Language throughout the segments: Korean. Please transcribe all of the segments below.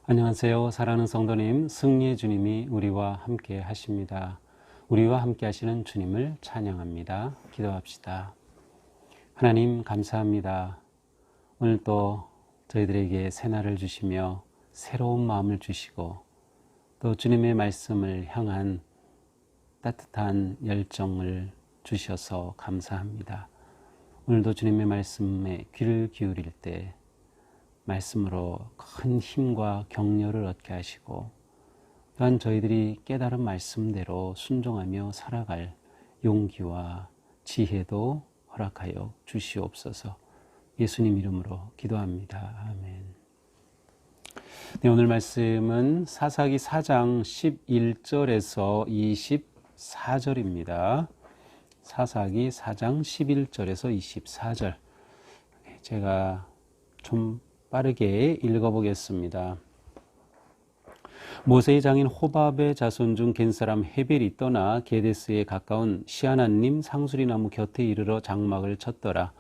안녕하세요. 사랑하는 성도님, 승리의 주님이 우리와 함께 하십니다. 우리와 함께 하시는 주님을 찬양합니다. 기도합시다. 하나님 감사합니다. 오늘 또 저희들에게 새날을 주시며 새로운 마음을 주시고 또 주님의 말씀을 향한 따뜻한 열정을 주셔서 감사합니다. 오늘도 주님의 말씀에 귀를 기울일 때 말씀으로 큰 힘과 격려를 얻게 하시고 또한 저희들이 깨달은 말씀대로 순종하며 살아갈 용기와 지혜도 허락하여 주시옵소서. 예수님 이름으로 기도합니다. 아멘. 네, 오늘 말씀은 사사기 4장 11절에서 24절입니다. 사사기 4장 11절에서 24절. 제가 좀 빠르게 읽어보겠습니다. 모세의 장인 호밥의 자손 중 겐사람 헤벨이 떠나 게데스에 가까운 시아나님 상수리나무 곁에 이르러 장막을 쳤더라.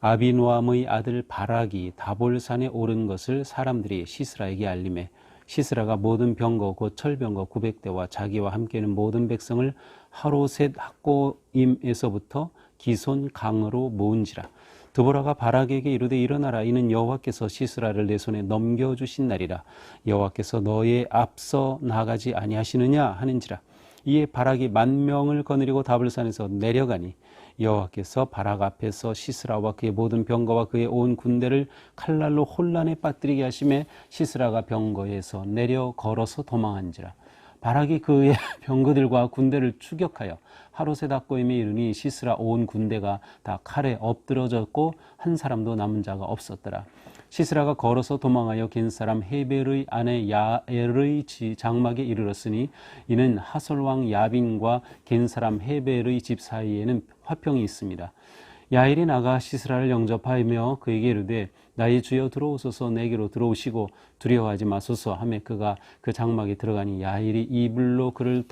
아비노암의 아들 바락이 다볼산에 오른 것을 사람들이 시스라에게 알림해 시스라가 모든 병거 곧 철병거 900대와 자기와 함께는 모든 백성을 하로셋 학고임에서부터 기손 강으로 모은지라. 드보라가 바락에게 이르되 일어나라. 이는 여호와께서 시스라를 내 손에 넘겨주신 날이라. 여호와께서 너의 앞서 나가지 아니하시느냐 하는지라. 이에 바락이 10,000명을 거느리고 다볼산에서 내려가니 여호와께서 바락 앞에서 시스라와 그의 모든 병거와 그의 온 군대를 칼날로 혼란에 빠뜨리게 하심에 시스라가 병거에서 내려 걸어서 도망한지라. 바락이 그의 병거들과 군대를 추격하여 하로셋 학고임에 이르니 시스라 온 군대가 다 칼에 엎드러졌고 한 사람도 남은 자가 없었더라. 시스라가 걸어서 도망하여 겐사람 헤벨의 아내 야엘의 장막에 이르렀으니 이는 하솔왕 야빈과 겐사람 헤벨의 집 사이에는 화평이 있습니다. 야엘이 나가 시스라를 영접하며 그에게 이르되 나의 주여 들어오소서. 내게로 들어오시고 두려워하지 마소서 하며 그가 그 장막에 들어가니 야엘이 이불로 그를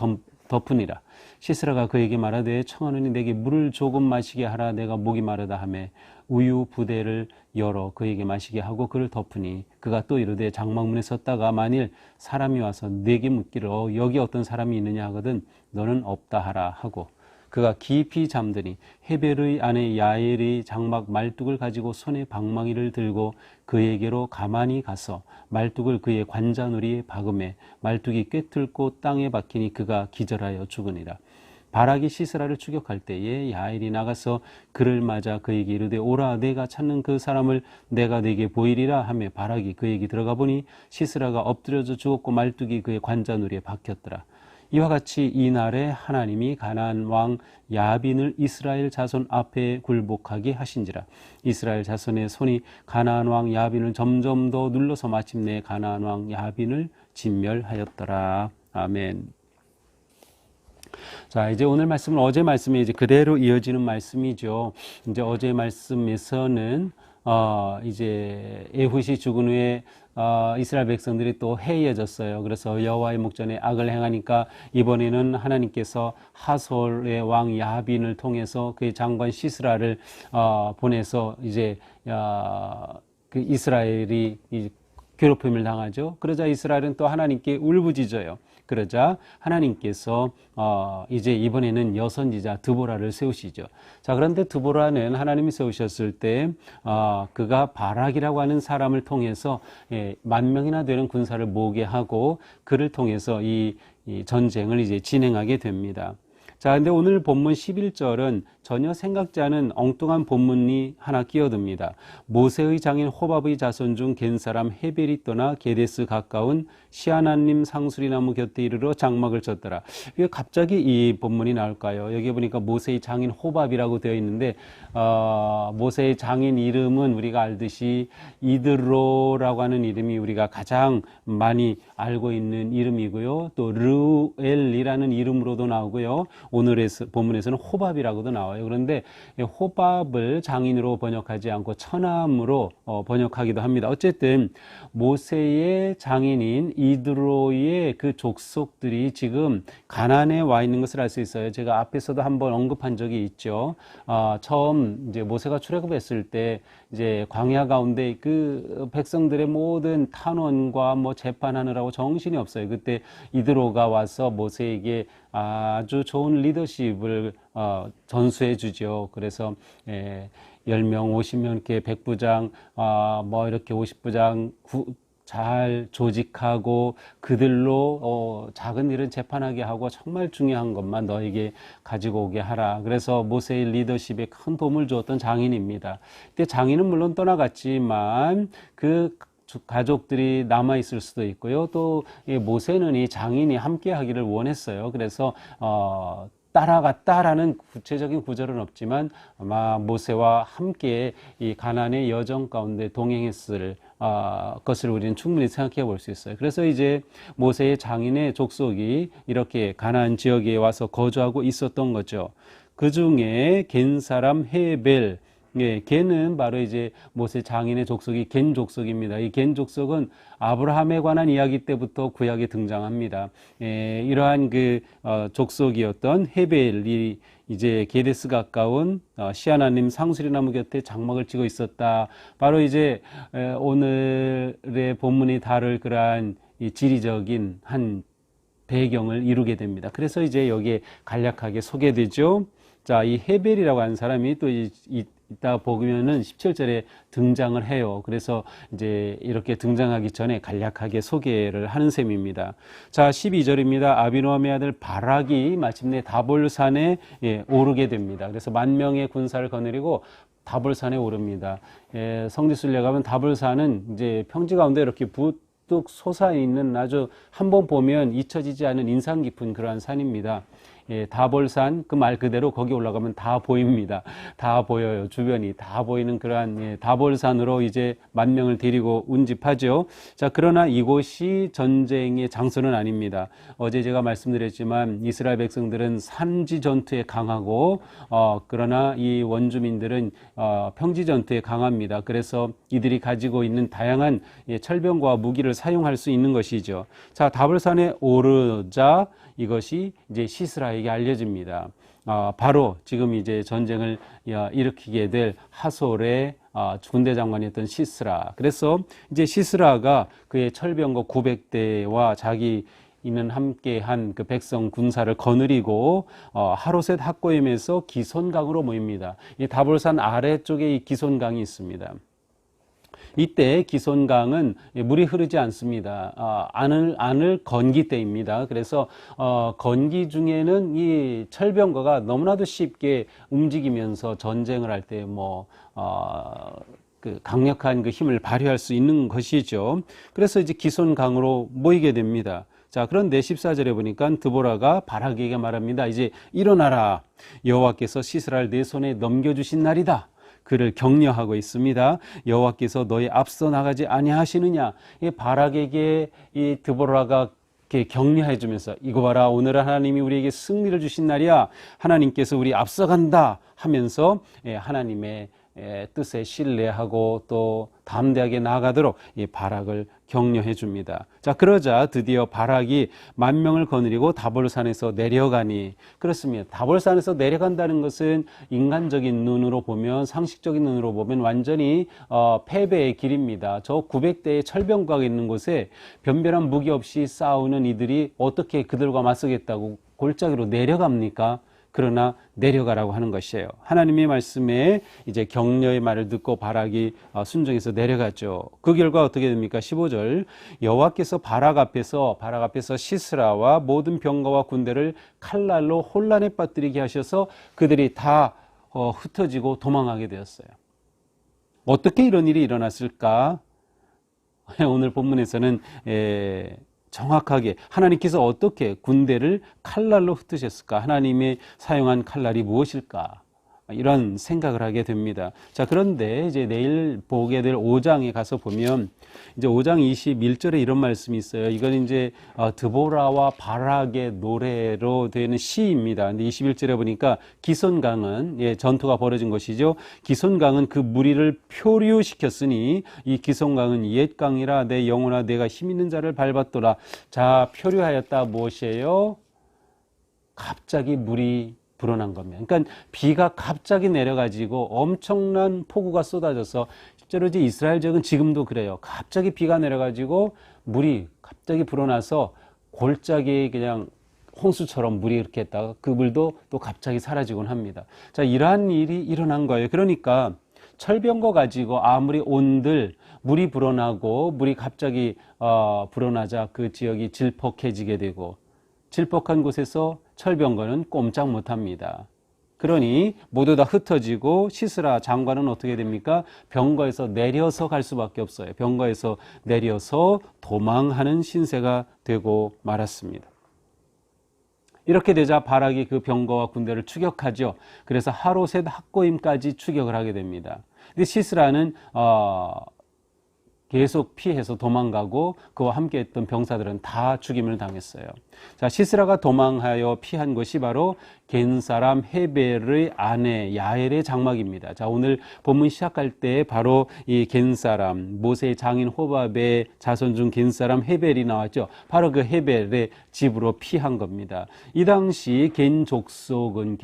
덮으니라. 시스라가 그에게 말하되 청하노니 내게 물을 조금 마시게 하라. 내가 목이 마르다 하며 우유 부대를 열어 그에게 마시게 하고 그를 덮으니 그가 또 이르되 장막문에 섰다가 만일 사람이 와서 내게 묻기를 여기 어떤 사람이 있느냐 하거든 너는 없다 하라 하고 그가 깊이 잠드니 헤벨의 아내 야엘이 장막 말뚝을 가지고 손에 방망이를 들고 그에게로 가만히 가서 말뚝을 그의 관자놀이에 박음에 말뚝이 꿰뚫고 땅에 박히니 그가 기절하여 죽으니라. 바락이 시스라를 추격할 때에 야엘이 나가서 그를 맞아 그에게 이르되 오라. 내가 찾는 그 사람을 내가 네게 보이리라 하며 바락이 그에게 들어가 보니 시스라가 엎드려져 죽었고 말뚝이 그의 관자놀이에 박혔더라. 이와 같이 이날에 하나님이 가나안 왕 야빈을 이스라엘 자손 앞에 굴복하게 하신지라. 이스라엘 자손의 손이 가나안 왕 야빈을 점점 더 눌러서 마침내 가나안 왕 야빈을 진멸하였더라. 아멘. 자, 이제 오늘 말씀은 어제 말씀이 이제 그대로 이어지는 말씀이죠. 이제 어제 말씀에서는 이제 에훗이 죽은 후에 이스라엘 백성들이 또 해이해졌어요. 그래서 여호와의 목전에 악을 행하니까 이번에는 하나님께서 하솔의 왕 야빈을 통해서 그의 장관 시스라를 보내서 이제 그 이스라엘이 괴롭힘을 당하죠. 그러자 이스라엘은 또 하나님께 울부짖어요. 그러자 하나님께서 이제 이번에는 여선지자 드보라를 세우시죠. 자, 그런데 드보라는 하나님이 세우셨을 때 그가 바락이라고 하는 사람을 통해서 10,000명이나 되는 군사를 모으게 하고 그를 통해서 이 전쟁을 이제 진행하게 됩니다. 자, 근데 오늘 본문 11절은 전혀 생각지 않은 엉뚱한 본문이 하나 끼어듭니다. 모세의 장인 호밥의 자손 중 겐사람 헤벨이 떠나 게데스 가까운 시아나님 상수리나무 곁에 이르러 장막을 쳤더라. 왜 갑자기 이 본문이 나올까요? 여기 보니까 모세의 장인 호밥이라고 되어 있는데 모세의 장인 이름은 우리가 알듯이 이드로라고 하는 이름이 우리가 가장 많이 알고 있는 이름이고요. 또 르엘이라는 이름으로도 나오고요. 오늘의 본문에서는 호밥이라고도 나와요. 그런데 호밥을 장인으로 번역하지 않고 처남으로 번역하기도 합니다. 어쨌든 모세의 장인인 이드로의 그 족속들이 지금 가나안에 와 있는 것을 알 수 있어요. 제가 앞에서도 한번 언급한 적이 있죠. 처음 이제 모세가 출애굽했을 때 이제 광야 가운데 그 백성들의 모든 탄원과 뭐 재판하느라고 정신이 없어요. 그때 이드로가 와서 모세에게 아주 좋은 리더십을 전수해 주죠. 그래서 10명, 50명 이렇게 백부장, 뭐 이렇게 50부장 잘 조직하고 그들로 작은 일은 재판하게 하고 정말 중요한 것만 너에게 가지고 오게 하라. 그래서 모세의 리더십에 큰 도움을 주었던 장인입니다. 근데 장인은 물론 떠나갔지만 그 가족들이 남아 있을 수도 있고요. 또 모세는 이 장인이 함께 하기를 원했어요. 그래서 따라갔다라는 구체적인 구절은 없지만 아마 모세와 함께 이 가나안의 여정 가운데 동행했을 것을 우리는 충분히 생각해 볼 수 있어요. 그래서 이제 모세의 장인의 족속이 이렇게 가나안 지역에 와서 거주하고 있었던 거죠. 그 중에 겐 사람 헤벨, 겐은 바로 이제 모세 장인의 족속이 겐 족속입니다. 이 겐 족속은 아브라함에 관한 이야기 때부터 구약에 등장합니다. 이러한 그 족속이었던 헤벨이 이제 게데스 가까운 시아나님 상수리나무 곁에 장막을 치고 있었다. 바로 이제 오늘의 본문이 다룰 그러한 이 지리적인 한 배경을 이루게 됩니다. 그래서 이제 여기에 간략하게 소개되죠. 자, 이 헤벨이라고 하는 사람이 또 이따 보면은 17절에 등장을 해요. 그래서 이제 이렇게 등장하기 전에 간략하게 소개를 하는 셈입니다. 자, 12절입니다. 아비노함의 아들 바락이 마침내 다볼산에 오르게 됩니다. 그래서 10,000명의 군사를 거느리고 다볼산에 오릅니다. 성지순례 가면 다볼산은 이제 평지 가운데 이렇게 뚝 솟아 있는 아주 한번 보면 잊혀지지 않은 인상 깊은 그러한 산입니다. 다볼산, 그 말 그대로 거기 올라가면 다 보입니다. 다 보여요. 주변이 다 보이는 그러한 다볼산으로 이제 10,000명을 데리고 운집하죠. 자, 그러나 이곳이 전쟁의 장소는 아닙니다. 어제 제가 말씀드렸지만 이스라엘 백성들은 산지 전투에 강하고 그러나 이 원주민들은 평지 전투에 강합니다. 그래서 이들이 가지고 있는 다양한 철병과 무기를 사용할 수 있는 것이죠. 자, 다볼산에 오르자 이것이 이제 시스라에게 알려집니다. 바로 지금 이제 전쟁을 일으키게 될 하솔의 군대 장관이었던 시스라. 그래서 이제 시스라가 그의 철병거 900대와 자기 이는 함께한 그 백성 군사를 거느리고 하로셋 학고임에서 기손강으로 모입니다. 이 다볼산 아래쪽에 이 기손강이 있습니다. 이때 기손강은 물이 흐르지 않습니다. 안을 건기 때입니다. 그래서 건기 중에는 이 철병거가 너무나도 쉽게 움직이면서 전쟁을 할 때 그 강력한 그 힘을 발휘할 수 있는 것이죠. 그래서 이제 기손강으로 모이게 됩니다. 자, 그런데 14절에 보니까 드보라가 바락에게 말합니다. 이제 일어나라. 여호와께서 시스라를 내 손에 넘겨주신 날이다. 그를 격려하고 있습니다. 여호와께서 너희 앞서 나가지 아니하시느냐. 이 바락에게 이 드보라가 이렇게 격려해 주면서 이거 봐라, 오늘은 하나님이 우리에게 승리를 주신 날이야. 하나님께서 우리 앞서간다 하면서 하나님의 뜻에 신뢰하고 또 담대하게 나아가도록 이 바락을 격려해 줍니다. 자, 그러자 드디어 바락이 10,000명을 거느리고 다볼산에서 내려가니, 그렇습니다. 다볼산에서 내려간다는 것은 인간적인 눈으로 보면, 상식적인 눈으로 보면 완전히 패배의 길입니다. 저 900대의 철병거가 있는 곳에 변별한 무기 없이 싸우는 이들이 어떻게 그들과 맞서겠다고 골짜기로 내려갑니까? 그러나 내려가라고 하는 것이에요. 하나님의 말씀에 이제 격려의 말을 듣고 바락이 순종해서 내려갔죠. 그 결과 어떻게 됩니까? 15절 여호와께서 바락 앞에서 시스라와 모든 병거와 군대를 칼날로 혼란에 빠뜨리게 하셔서 그들이 다 흩어지고 도망하게 되었어요. 어떻게 이런 일이 일어났을까? 오늘 본문에서는 정확하게 하나님께서 어떻게 군대를 칼날로 흩으셨을까? 하나님의 사용한 칼날이 무엇일까? 이런 생각을 하게 됩니다. 자, 그런데 이제 내일 보게 될 5장에 가서 보면 이제 5장 21절에 이런 말씀이 있어요. 이건 이제 드보라와 바락의 노래로 되는 시입니다. 근데 21절에 보니까 기손강은, 예, 전투가 벌어진 것이죠. 기손강은 그 무리를 표류시켰으니 이 기손강은 옛 강이라 내 영혼아 내가 힘 있는 자를 밟았도다. 자, 표류하였다 무엇이에요? 갑자기 물이 불어난 겁니다. 그러니까 비가 갑자기 내려가지고 엄청난 폭우가 쏟아져서 실제로 이제 이스라엘 지역은 지금도 그래요. 갑자기 비가 내려가지고 물이 갑자기 불어나서 골짜기에 그냥 홍수처럼 물이 이렇게 했다가 그 물도 또 갑자기 사라지곤 합니다. 자, 이러한 일이 일어난 거예요. 그러니까 철병거 가지고 아무리 온들 물이 불어나고 물이 갑자기 불어나자 그 지역이 질퍽해지게 되고 질퍽한 곳에서 철병거는 꼼짝 못합니다. 그러니 모두 다 흩어지고 시스라 장관은 어떻게 됩니까? 병거에서 내려서 갈 수밖에 없어요. 병거에서 내려서 도망하는 신세가 되고 말았습니다. 이렇게 되자 바락이 그 병거와 군대를 추격하죠. 그래서 하롯셋 학고임까지 추격을 하게 됩니다. 근데 시스라는 계속 피해서 도망가고 그와 함께 했던 병사들은 다 죽임을 당했어요. 자, 시스라가 도망하여 피한 것이 바로 겐 사람 헤벨의 아내 야엘의 장막입니다. 자, 오늘 본문 시작할 때 바로 이 겐 사람, 모세의 장인 호밥의 자손 중 겐 사람 헤벨이 나왔죠. 바로 그 헤벨의 집으로 피한 겁니다. 이 당시 겐 족속은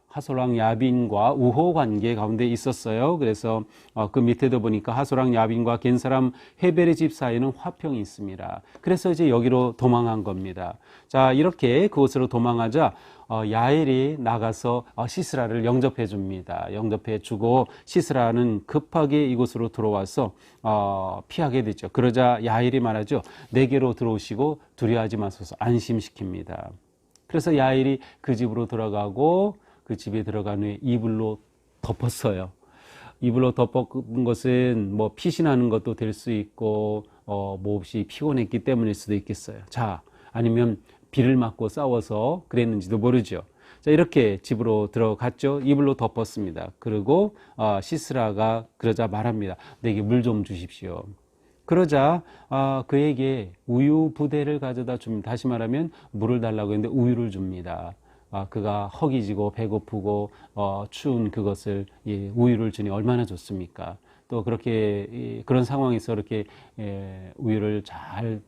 하솔왕 야빈과 우호 관계 가운데 있었어요. 그래서 그 밑에도 보니까 하솔왕 야빈과 겐 사람 헤벨의 집 사이에는 화평이 있습니다. 그래서 이제 여기로 도망한 겁니다. 자, 이렇게 그곳으로 도망하자 야엘이 나가서 시스라를 영접해 줍니다. 영접해 주고 시스라는 급하게 이곳으로 들어와서 피하게 되죠. 그러자 야엘이 말하죠. 내게로 들어오시고 두려워하지 마소서. 안심시킵니다. 그래서 야엘이 그 집으로 들어가고 그 집에 들어간 후에 이불로 덮었어요. 이불로 덮은 것은 뭐 피신하는 것도 될 수 있고 몹시 피곤했기 때문일 수도 있겠어요. 자, 아니면 비를 맞고 싸워서 그랬는지도 모르죠. 자, 이렇게 집으로 들어갔죠. 이불로 덮었습니다. 그리고 시스라가 그러자 말합니다. 내게 물 좀 주십시오. 그러자 그에게 우유 부대를 가져다 줍니다. 다시 말하면 물을 달라고 했는데 우유를 줍니다. 그가 허기지고 배고프고 추운 그것을 우유를 주니 얼마나 좋습니까? 또 그렇게 그런 상황에서 이렇게 우유를 잘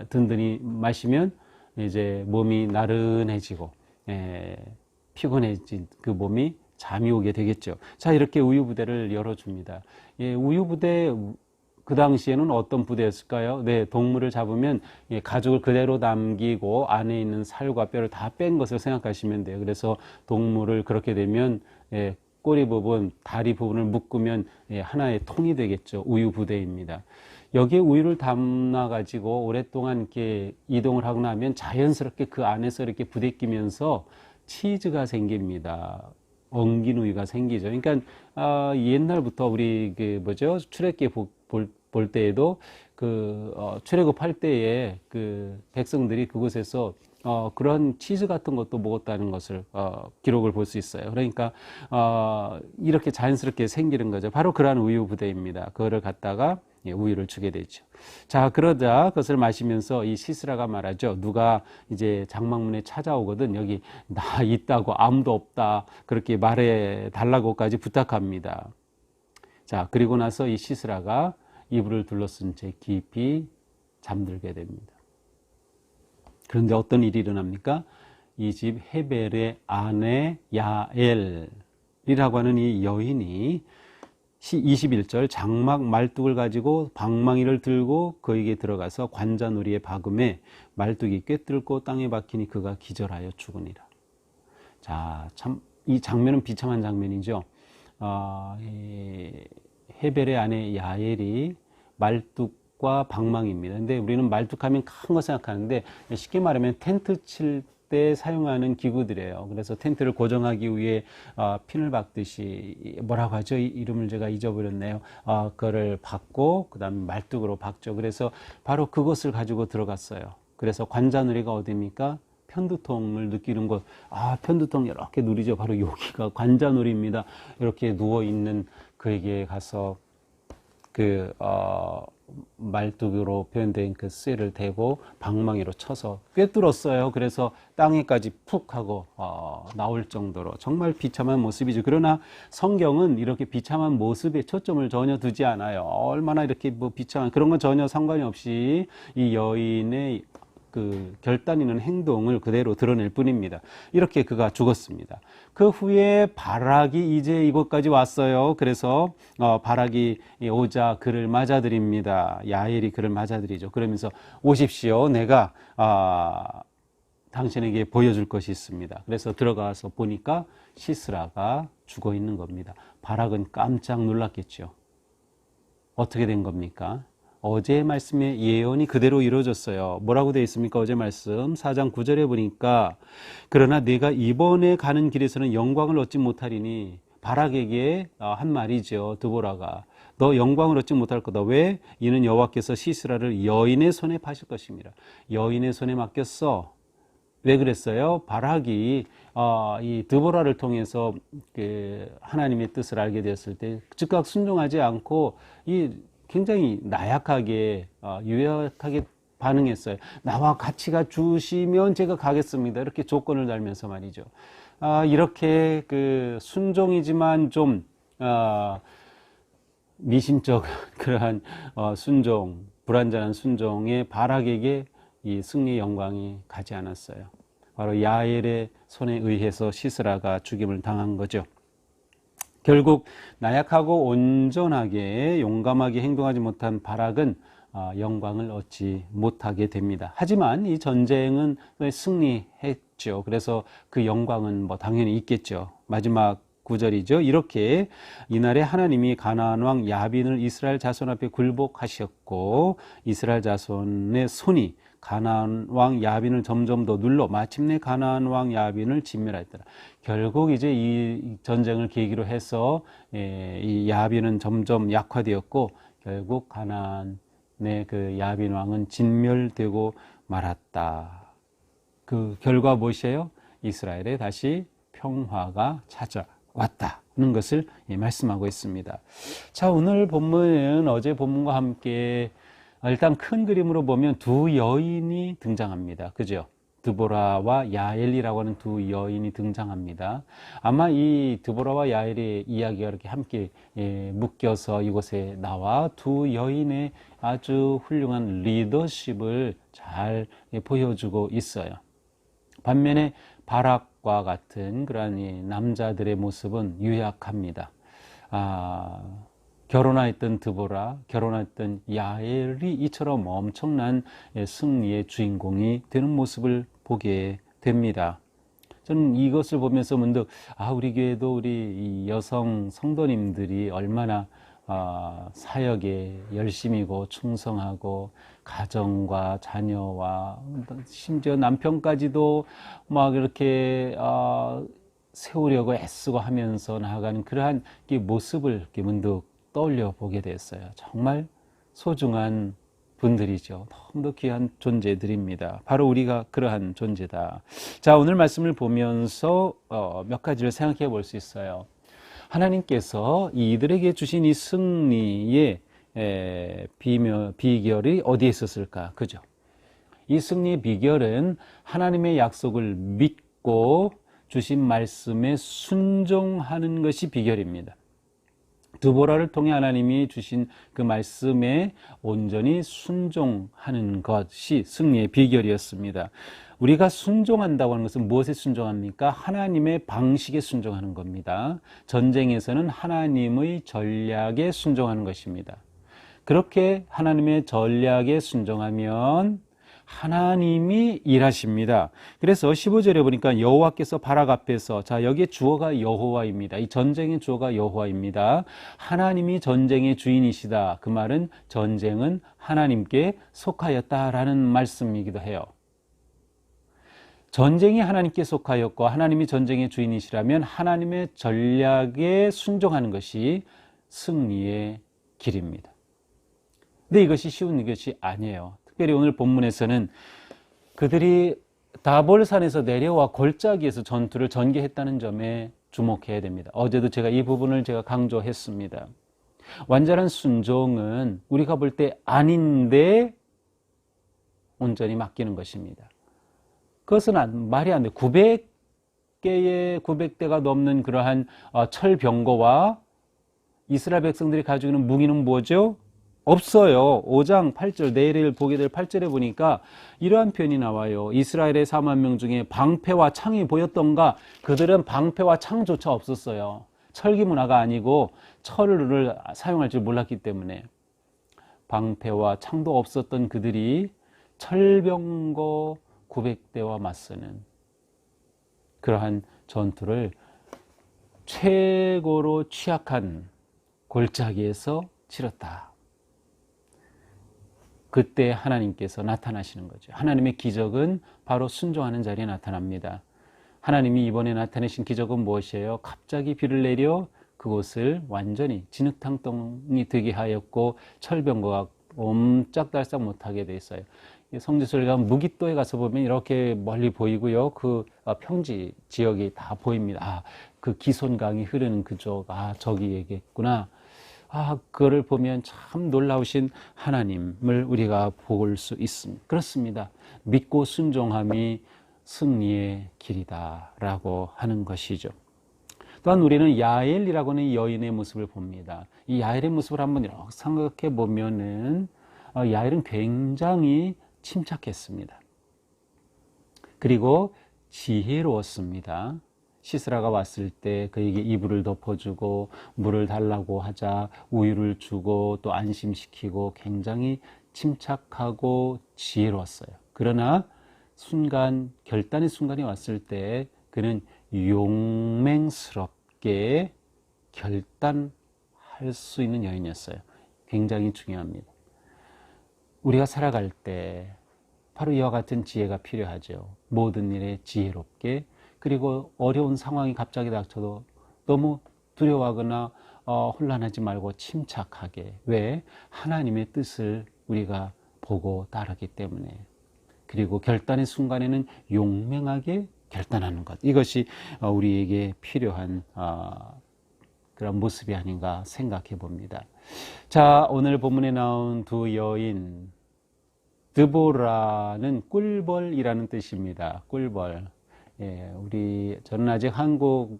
든든히 마시면 이제 몸이 나른해지고 피곤해진 그 몸이 잠이 오게 되겠죠. 자, 이렇게 우유 부대를 열어줍니다. 우유 부대 그 당시에는 어떤 부대였을까요? 네, 동물을 잡으면 가죽을 그대로 남기고 안에 있는 살과 뼈를 다 뺀 것을 생각하시면 돼요. 그래서 동물을 그렇게 되면 꼬리 부분, 다리 부분을 묶으면 하나의 통이 되겠죠. 우유 부대입니다. 여기에 우유를 담아 가지고 오랫동안 이렇게 이동을 하고 나면 자연스럽게 그 안에서 이렇게 부대끼면서 치즈가 생깁니다. 엉긴 우유가 생기죠. 그러니까 옛날부터 우리 출애굽기 볼 때에도 출애굽할 때에 그 백성들이 그곳에서 그런 치즈 같은 것도 먹었다는 것을 기록을 볼 수 있어요. 그러니까 이렇게 자연스럽게 생기는 거죠. 바로 그러한 우유 부대입니다. 그거를 갖다가 우유를 주게 되죠. 자, 그러자 그것을 마시면서 이 시스라가 말하죠. 누가 이제 장막문에 찾아오거든 여기 나 있다고 아무도 없다 그렇게 말해 달라고까지 부탁합니다. 자, 그리고 나서 이 시스라가 이불을 둘러쓴 채 깊이 잠들게 됩니다. 그런데 어떤 일이 일어납니까? 이 집 헤벨의 아내 야엘이라고 하는 이 여인이 21절 장막 말뚝을 가지고 방망이를 들고 그에게 들어가서 관자놀이에 박음에 말뚝이 꿰뚫고 땅에 박히니 그가 기절하여 죽으니라. 자, 참 이 장면은 비참한 장면이죠. 헤벨의 아내 야엘이 말뚝과 방망이입니다. 근데 우리는 말뚝하면 큰 거 생각하는데 쉽게 말하면 텐트 칠 때 사용하는 기구들이에요. 그래서 텐트를 고정하기 위해 핀을 박듯이 뭐라고 하죠? 이름을 제가 잊어버렸네요. 그거를 박고 그 다음에 말뚝으로 박죠. 그래서 바로 그것을 가지고 들어갔어요. 그래서 관자놀이가 어디입니까? 편두통을 느끼는 곳, 편두통 이렇게 누리죠. 바로 여기가 관자놀이입니다. 이렇게 누워있는 그에게 가서 말뚝으로 표현된 그 쇠를 대고 방망이로 쳐서 꿰뚫었어요. 그래서 땅에까지 푹 하고 나올 정도로 정말 비참한 모습이죠. 그러나 성경은 이렇게 비참한 모습에 초점을 전혀 두지 않아요. 얼마나 이렇게 비참한 그런 건 전혀 상관이 없이 이 여인의 그 결단 있는 행동을 그대로 드러낼 뿐입니다. 이렇게 그가 죽었습니다. 그 후에 바락이 이제 이곳까지 왔어요. 그래서 바락이 오자 그를 맞아들입니다. 야엘이 그를 맞아들이죠. 그러면서 오십시오. 내가 당신에게 보여줄 것이 있습니다. 그래서 들어가서 보니까 시스라가 죽어 있는 겁니다. 바락은 깜짝 놀랐겠죠. 어떻게 된 겁니까? 어제의 말씀의 예언이 그대로 이루어졌어요. 뭐라고 되어 있습니까? 어제 말씀 4장 9절에 보니까 그러나 내가 이번에 가는 길에서는 영광을 얻지 못하리니 바락에게 한 말이죠. 드보라가 너 영광을 얻지 못할 거다. 왜? 이는 여호와께서 시스라를 여인의 손에 파실 것입니다. 여인의 손에 맡겼어. 왜 그랬어요? 바락이 이 드보라를 통해서 하나님의 뜻을 알게 되었을 때 즉각 순종하지 않고 굉장히 나약하게 유약하게 반응했어요. 나와 같이 가 주시면 제가 가겠습니다. 이렇게 조건을 달면서 말이죠. 이렇게 순종이지만 좀 미심쩍 그러한 순종, 불완전한 순종의 바락에게 이 승리의 영광이 가지 않았어요. 바로 야엘의 손에 의해서 시스라가 죽임을 당한 거죠. 결국 나약하고 온전하게 용감하게 행동하지 못한 바락은 영광을 얻지 못하게 됩니다. 하지만 이 전쟁은 승리했죠. 그래서 그 영광은 당연히 있겠죠. 마지막 구절이죠. 이렇게 이날에 하나님이 가나안 왕 야빈을 이스라엘 자손 앞에 굴복하셨고 이스라엘 자손의 손이 가나안 왕 야빈을 점점 더 눌러 마침내 가나안 왕 야빈을 진멸하였더라. 결국 이제 이 전쟁을 계기로 해서 이 야빈은 점점 약화되었고 결국 가나안의 그 야빈 왕은 진멸되고 말았다. 그 결과 무엇이에요? 이스라엘에 다시 평화가 찾아왔다는 것을 말씀하고 있습니다. 자, 오늘 본문은 어제 본문과 함께 일단 큰 그림으로 보면 두 여인이 등장합니다. 그죠? 드보라와 야엘이라고 하는 두 여인이 등장합니다. 아마 이 드보라와 야엘의 이야기가 이렇게 함께 묶여서 이곳에 나와 두 여인의 아주 훌륭한 리더십을 잘 보여주고 있어요. 반면에 바락과 같은 그러한 남자들의 모습은 유약합니다. 결혼했던 드보라, 결혼했던 야엘이 이처럼 엄청난 승리의 주인공이 되는 모습을 보게 됩니다. 저는 이것을 보면서 문득 우리 교회도 우리 이 여성 성도님들이 얼마나 사역에 열심이고 충성하고 가정과 자녀와 심지어 남편까지도 막 이렇게 세우려고 애쓰고 하면서 나아가는 그러한 모습을 이렇게 문득 떠올려 보게 됐어요. 정말 소중한 분들이죠. 너무도 귀한 존재들입니다. 바로 우리가 그러한 존재다. 자, 오늘 말씀을 보면서 몇 가지를 생각해 볼 수 있어요. 하나님께서 이들에게 주신 이 승리의 비결이 어디에 있었을까? 그죠? 이 승리의 비결은 하나님의 약속을 믿고 주신 말씀에 순종하는 것이 비결입니다. 드보라를 통해 하나님이 주신 그 말씀에 온전히 순종하는 것이 승리의 비결이었습니다. 우리가 순종한다고 하는 것은 무엇에 순종합니까? 하나님의 방식에 순종하는 겁니다. 전쟁에서는 하나님의 전략에 순종하는 것입니다. 그렇게 하나님의 전략에 순종하면 하나님이 일하십니다. 그래서 15절에 보니까 여호와께서 바락 앞에서, 자, 여기에 주어가 여호와입니다. 이 전쟁의 주어가 여호와입니다. 하나님이 전쟁의 주인이시다. 그 말은 전쟁은 하나님께 속하였다라는 말씀이기도 해요. 전쟁이 하나님께 속하였고 하나님이 전쟁의 주인이시라면 하나님의 전략에 순종하는 것이 승리의 길입니다. 근데 이것이 쉬운 것이 아니에요. 특별히 오늘 본문에서는 그들이 다볼산에서 내려와 골짜기에서 전투를 전개했다는 점에 주목해야 됩니다. 어제도 제가 이 부분을 강조했습니다. 완전한 순종은 우리가 볼 때 아닌데 온전히 맡기는 것입니다. 그것은 말이 안 돼. 900대가 넘는 그러한 철병거와 이스라엘 백성들이 가지고 있는 무기는 뭐죠? 없어요. 5장 8절, 내일 보게 될 8절에 보니까 이러한 표현이 나와요. 이스라엘의 4만 명 중에 방패와 창이 보였던가? 그들은 방패와 창조차 없었어요. 철기 문화가 아니고 철을 사용할 줄 몰랐기 때문에 방패와 창도 없었던 그들이 철병거 900대와 맞서는 그러한 전투를 최고로 취약한 골짜기에서 치렀다. 그때 하나님께서 나타나시는 거죠. 하나님의 기적은 바로 순종하는 자리에 나타납니다. 하나님이 이번에 나타내신 기적은 무엇이에요? 갑자기 비를 내려 그곳을 완전히 진흙탕덩이 되게 하였고 철병거가 옴짝달싹 못하게 돼 있어요. 성지순례 가면 무깃도에 가서 보면 이렇게 멀리 보이고요. 그 평지 지역이 다 보입니다. 그 기손강이 흐르는 그쪽, 저기 얘기했구나. 그거를 보면 참 놀라우신 하나님을 우리가 볼 수 있습니다. 그렇습니다. 믿고 순종함이 승리의 길이다라고 하는 것이죠. 또한 우리는 야엘이라고 하는 여인의 모습을 봅니다. 이 야엘의 모습을 한번 이렇게 생각해 보면은 야엘은 굉장히 침착했습니다. 그리고 지혜로웠습니다. 시스라가 왔을 때 그에게 이불을 덮어주고 물을 달라고 하자 우유를 주고 또 안심시키고 굉장히 침착하고 지혜로웠어요. 그러나 결단의 순간이 왔을 때 그는 용맹스럽게 결단할 수 있는 여인이었어요. 굉장히 중요합니다. 우리가 살아갈 때 바로 이와 같은 지혜가 필요하죠. 모든 일에 지혜롭게, 그리고 어려운 상황이 갑자기 닥쳐도 너무 두려워하거나 혼란하지 말고 침착하게. 왜? 하나님의 뜻을 우리가 보고 따르기 때문에. 그리고 결단의 순간에는 용맹하게 결단하는 것. 이것이 우리에게 필요한 그런 모습이 아닌가 생각해 봅니다. 자, 오늘 본문에 나온 두 여인, 드보라는 꿀벌이라는 뜻입니다. 꿀벌. 저는 아직 한국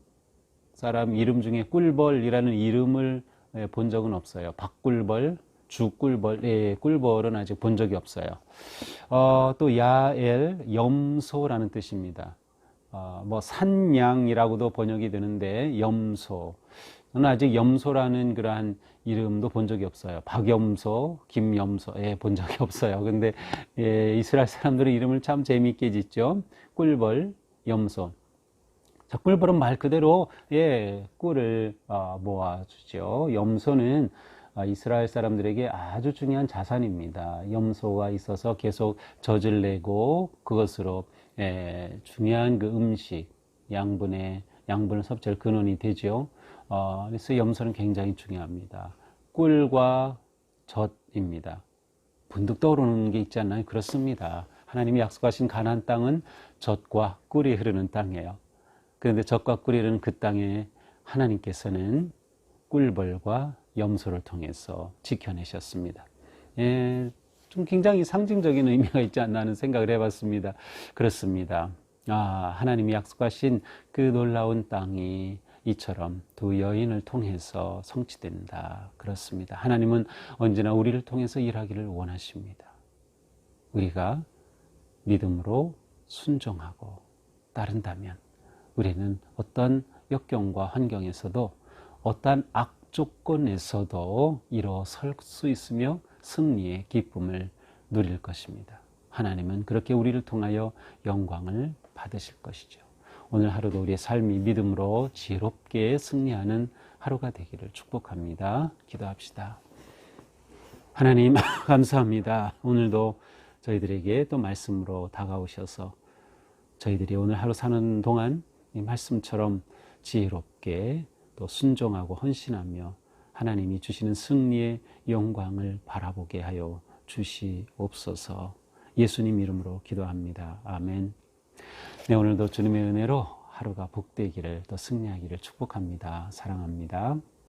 사람 이름 중에 꿀벌이라는 이름을 본 적은 없어요. 박꿀벌, 주꿀벌, 꿀벌은 아직 본 적이 없어요. 또 야엘, 염소라는 뜻입니다. 산양이라고도 번역이 되는데 염소. 저는 아직 염소라는 그러한 이름도 본 적이 없어요. 박염소, 김염소, 본 적이 없어요. 근데 이스라엘 사람들은 이름을 참 재미있게 짓죠. 꿀벌, 염소. 자, 꿀벌은 말 그대로 꿀을 모아주죠. 염소는 이스라엘 사람들에게 아주 중요한 자산입니다. 염소가 있어서 계속 젖을 내고 그것으로 중요한 그 음식, 양분을 섭취할 근원이 되죠. 그래서 염소는 굉장히 중요합니다. 꿀과 젖입니다. 분득 떠오르는 게 있지 않나요? 그렇습니다. 하나님이 약속하신 가나안 땅은 젖과 꿀이 흐르는 땅이에요. 그런데 젖과 꿀이 흐르는 그 땅에 하나님께서는 꿀벌과 염소를 통해서 지켜내셨습니다. 좀 굉장히 상징적인 의미가 있지 않나 하는 생각을 해봤습니다. 그렇습니다. 하나님이 약속하신 그 놀라운 땅이 이처럼 두 여인을 통해서 성취된다. 그렇습니다. 하나님은 언제나 우리를 통해서 일하기를 원하십니다. 우리가 믿음으로 순종하고 따른다면 우리는 어떤 역경과 환경에서도 어떤 악조건에서도 일어설 수 있으며 승리의 기쁨을 누릴 것입니다. 하나님은 그렇게 우리를 통하여 영광을 받으실 것이죠. 오늘 하루도 우리의 삶이 믿음으로 지혜롭게 승리하는 하루가 되기를 축복합니다. 기도합시다. 하나님 감사합니다. 오늘도 저희들에게 또 말씀으로 다가오셔서 저희들이 오늘 하루 사는 동안 이 말씀처럼 지혜롭게 또 순종하고 헌신하며 하나님이 주시는 승리의 영광을 바라보게 하여 주시옵소서. 예수님 이름으로 기도합니다. 아멘. 네, 오늘도 주님의 은혜로 하루가 복되기를 또 승리하기를 축복합니다. 사랑합니다.